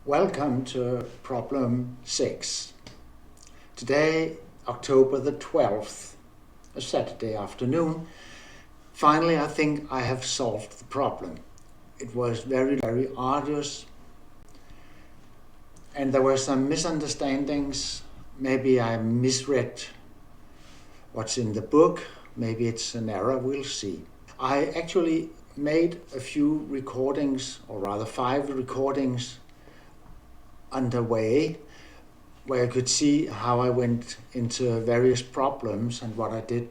Welcome to problem 6. Today, October the 12th, a Saturday afternoon. Finally, I think I have solved the problem. It was very, very arduous, and there were some misunderstandings. Maybe I misread what's in the book. Maybe it's an error, we'll see. I actually made a few recordings, or rather 5 recordings, underway, where you could see how I went into various problems and what I did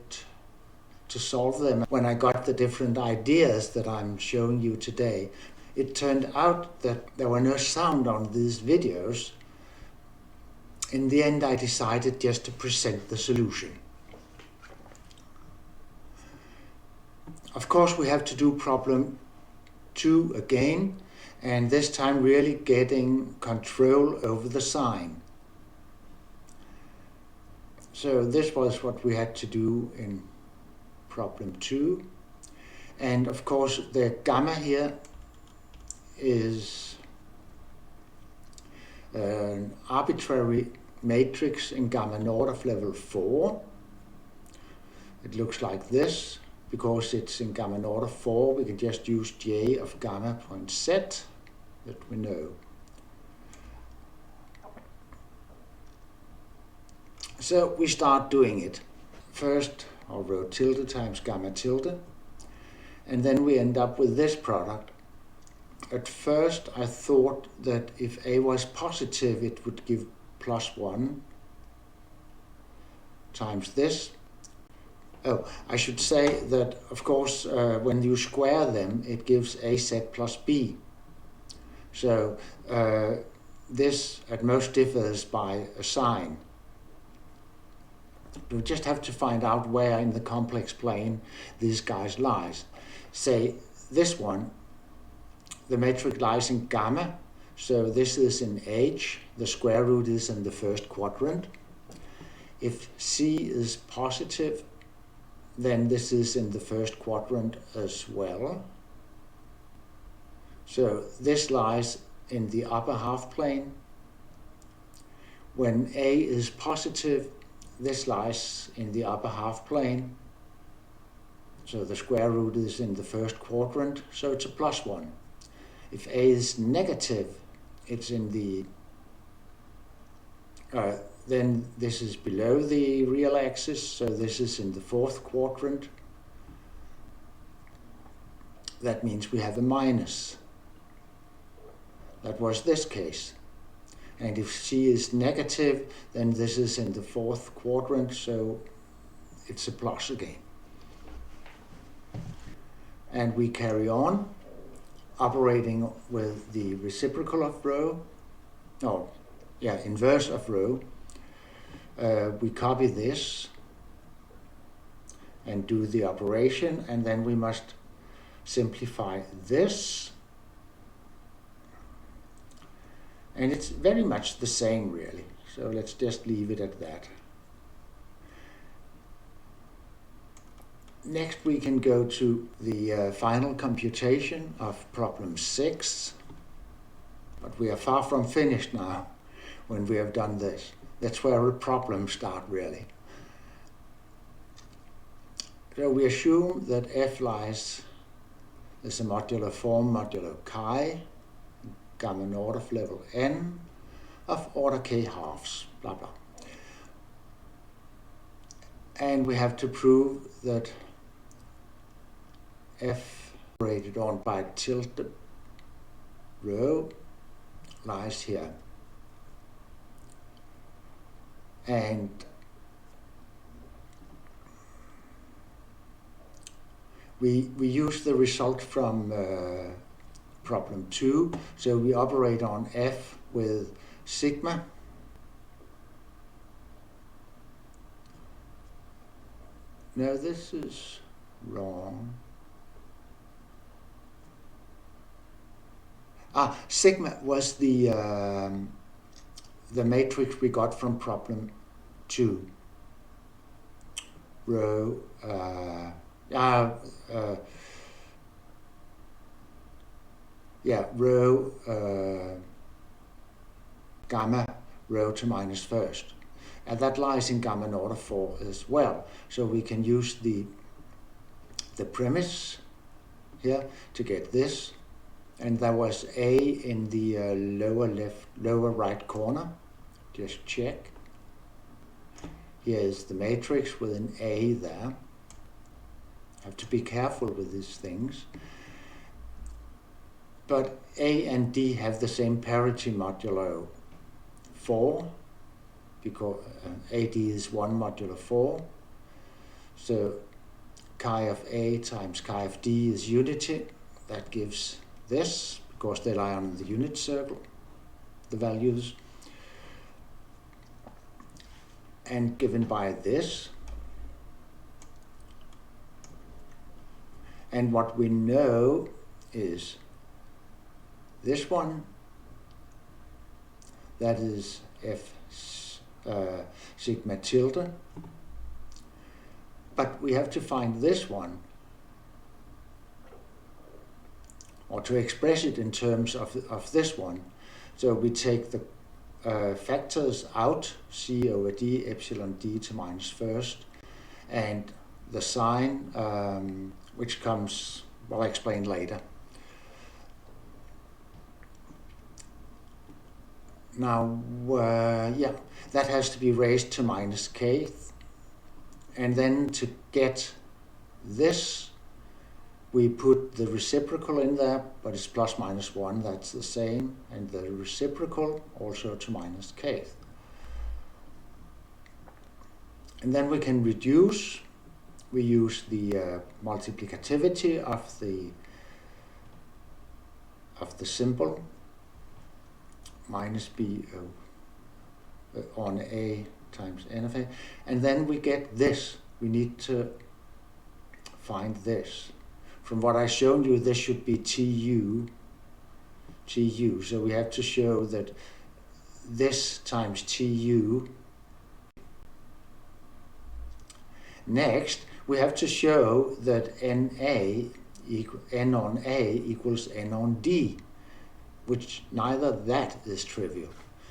to solve them. When I got the different ideas that I'm showing you today, it turned out that there were no sound on these videos. In the end, I decided just to present the solution. Of course, we have to do problem 2 again, and this time really getting control over the sign. So this was what we had to do in problem 2. And of course the gamma here is an arbitrary matrix in gamma naught of level 4. It looks like this. Because it's in gamma naught of 4, we can just use j of gamma point z that we know. So we start doing it. First, I'll rho tilde times gamma tilde, and then we end up with this product. At first, I thought that if a was positive, it would give +1 times this. Oh, I should say that, of course, when you square them, it gives az plus b. So this at most differs by a sign. You just have to find out where in the complex plane these guys lies. Say this one, the matrix lies in gamma, so this is in H, the square root is in the first quadrant. If C is positive, then this is in the first quadrant as well. So this lies in the upper half plane. When A is positive, this lies in the upper half plane. So the square root is in the first quadrant, so it's a +1. If A is negative, it's in the then this is below the real axis, so this is in the fourth quadrant. That means we have a minus. That was this case. And if C is negative, then this is in the fourth quadrant, so it's a plus again. And we carry on, operating with the reciprocal of rho, inverse of rho. We copy this and do the operation, and then we must simplify this. And it's very much the same, really. So let's just leave it at that. Next, we can go to the final computation of problem 6. But we are far from finished now when we have done this. That's where the problems start, really. So we assume that f lies as a modular form modulo chi, gamma naught of level n, of order k halves, blah, blah. And we have to prove that f operated on by tilde rho lies here. And we use the result from problem 2, so we operate on f with sigma. No, this is wrong. Sigma was the matrix we got from problem 2. Rho, rho gamma rho to minus first. And that lies in gamma naught of 4 as well. So we can use the premise here to get this. And there was A in the lower right corner. Just check. Here is the matrix with an A there. Have to be careful with these things. But A and D have the same parity modulo 4, because AD is 1 modulo 4. So chi of A times chi of D is unity. That gives this, because they lie on the unit circle, the values. And given by this. And what we know is this one, that is F sigma tilde. But we have to find this one, or to express it in terms of this one. So we take the factors out, C over D, epsilon D to minus first, and the sign, which comes, well, I'll explain later. Now, yeah, that has to be raised to minus kth. And then to get this, we put the reciprocal in there, but it's plus minus 1, that's the same. And the reciprocal also to minus kth. And then we can reduce. We use the multiplicativity of the symbol, minus b on A times n of A. And then we get this. We need to find this. From what I've shown you, this should be tu. So we have to show that this times tu. Next, we have to show that n on A equals n on D, which neither that is trivial.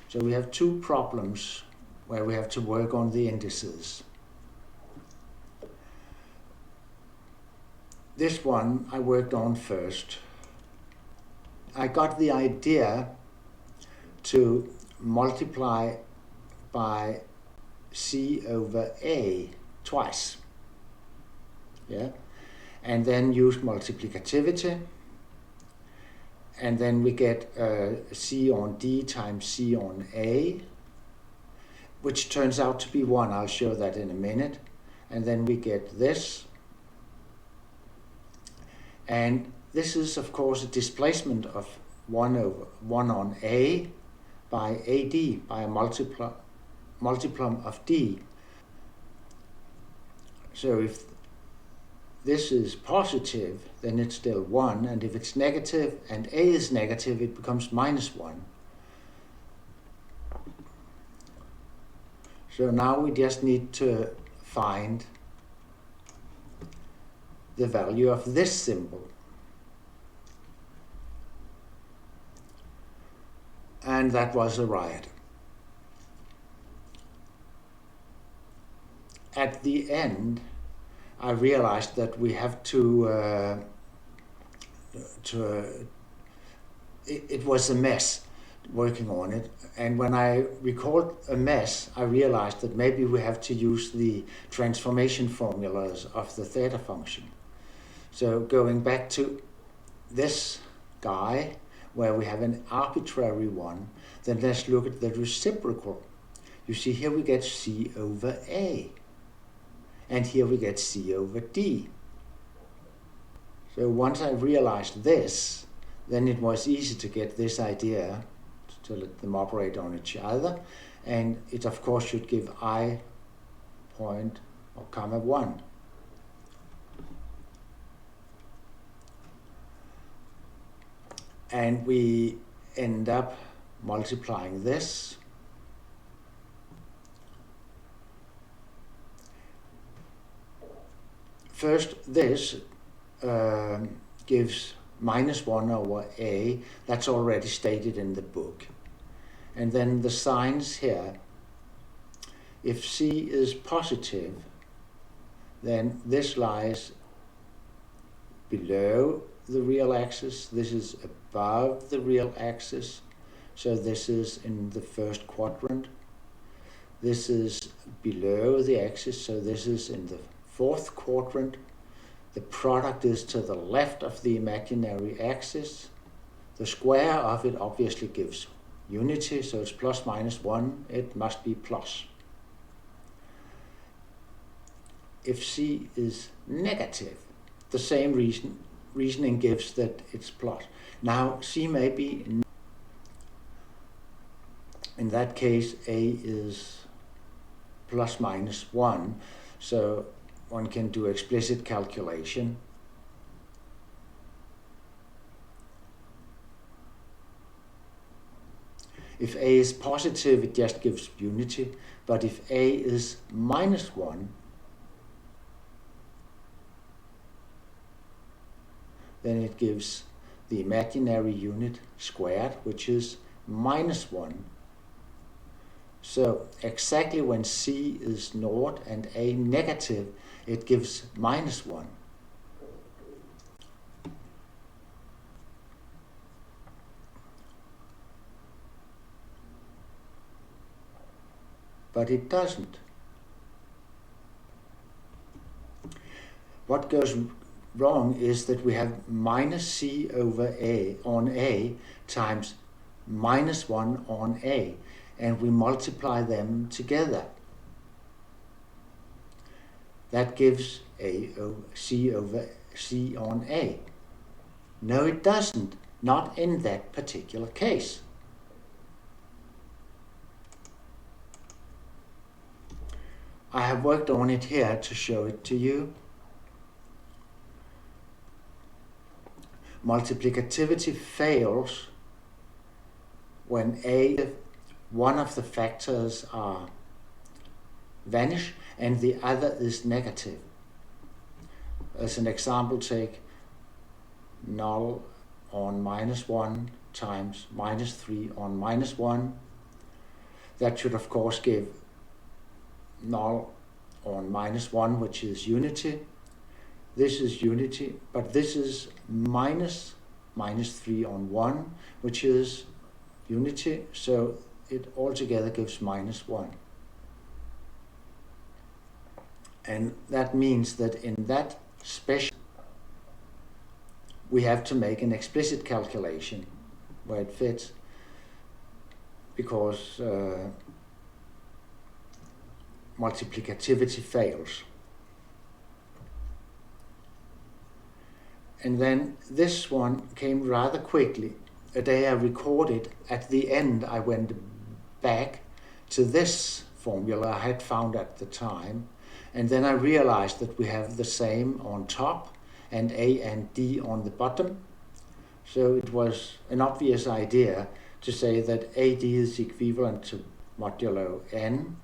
So we have two problems where we have to work on the indices. This one I worked on first. I got the idea to multiply by C over A twice. Yeah, and then use multiplicativity, and then we get C on D times C on A, which turns out to be 1. I'll show that in a minute. And then we get this. And this is, of course, a displacement of 1 on A by AD, by a multiplum of D. So if this is positive, then it's still 1, and if it's negative and A is negative, it becomes minus 1. So now we just need to find the value of this symbol. And that was a riot. At the end, I realized that we have to it was a mess working on it. And when I recalled a mess, I realized that maybe we have to use the transformation formulas of the theta function. So going back to this guy, where we have an arbitrary one, then let's look at the reciprocal. You see, here we get C over A. And here we get C over D. So once I realized this, then it was easy to get this idea to let them operate on each other. And it, of course, should give I point or comma 1. And we end up multiplying this. First, this gives minus 1 over A. That's already stated in the book. And then the signs here. If c is positive, then this lies below the real axis. This is above the real axis. So this is in the first quadrant. This is below the axis, so this is in the fourth quadrant. The product is to the left of the imaginary axis. The square of it obviously gives unity, so it's plus minus 1. It must be plus. If c is negative, the same reasoning gives that it's plus. Now c may be, in that case, a is plus minus 1, so one can do explicit calculation. If a is positive, it just gives unity, but if a is minus 1, then it gives the imaginary unit squared, which is minus 1. So exactly when c is naught and a negative, it gives minus 1. But it doesn't. What goes wrong is that we have minus c over a on a times minus 1 on a, and we multiply them together. That gives c over c on a. No, it doesn't. Not in that particular case. I have worked on it here to show it to you. Multiplicativity fails when one of the factors are vanish and the other is negative. As an example, take null on minus 1 times minus 3 on minus 1. That should of course give null on minus 1, which is unity. This is unity, but this is minus 3 on 1, which is unity, so it altogether gives minus 1. And that means that in that special, we have to make an explicit calculation where it fits, because multiplicativity fails. And then this one came rather quickly. A day I recorded, at the end I went back to this formula I had found at the time, and then I realized that we have the same on top and A and D on the bottom. So it was an obvious idea to say that AD is equivalent to modulo n.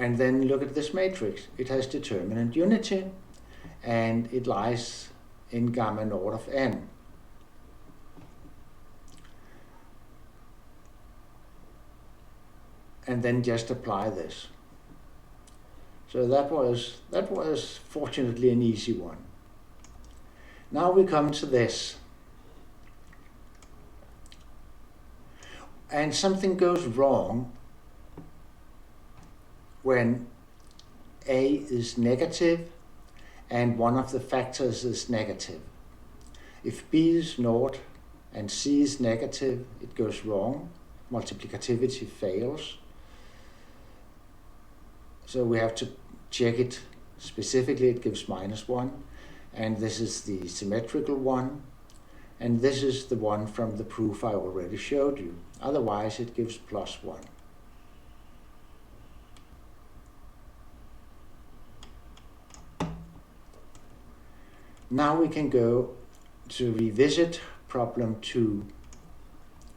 And then look at this matrix. It has determinant unity, and it lies in gamma naught of n. And then just apply this. So that was fortunately an easy one. Now we come to this. And something goes wrong when a is negative and one of the factors is negative. If b is naught and c is negative, it goes wrong. Multiplicativity fails. So we have to check it specifically. It gives minus 1. And this is the symmetrical one. And this is the one from the proof I already showed you. Otherwise, it gives plus 1. Now we can go to revisit problem 2.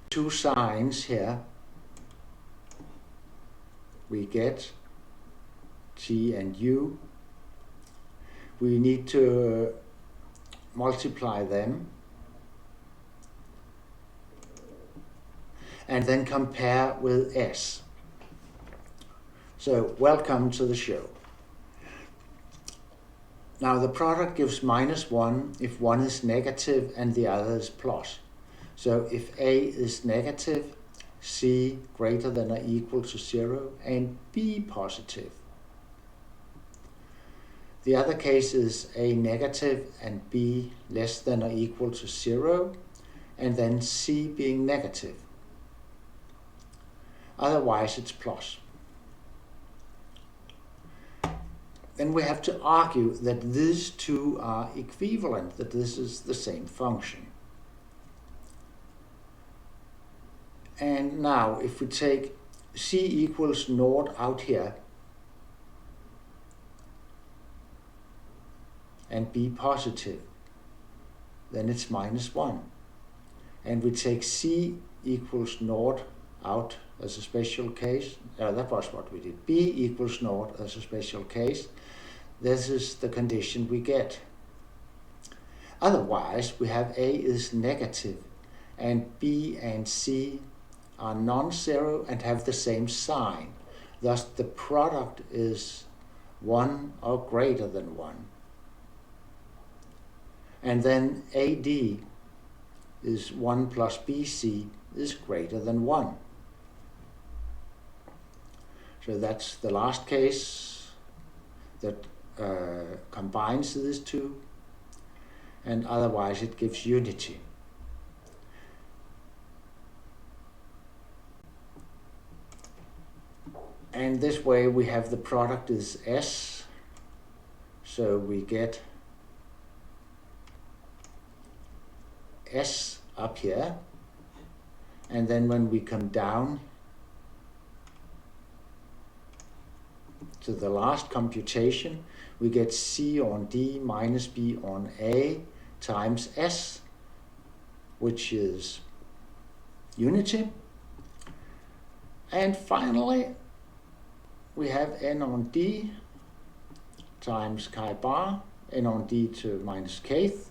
Two signs here. We get T and U. We need to multiply them, and then compare with S. So welcome to the show. Now the product gives -1 if one is negative and the other is plus. So if A is negative, C greater than or equal to 0, and B positive. The other case is A negative and B less than or equal to 0, and then C being negative. Otherwise it's plus. Then we have to argue that these two are equivalent, that this is the same function. And now if we take C equals 0 out here and B positive, then it's -1. And we take C equals 0 out as a special case. That was what we did. B equals 0 as a special case. This is the condition we get. Otherwise, we have A is negative and B and C are non-zero and have the same sign. Thus, the product is 1 or greater than 1. And then AD is 1 plus BC is greater than 1. So that's the last case that combines these two, and otherwise it gives unity. And this way we have the product is S, so we get S up here, and then when we come down to the last computation, we get C on D minus B on A times S, which is unity. And finally, we have N on D times chi bar, N on D to minus kth,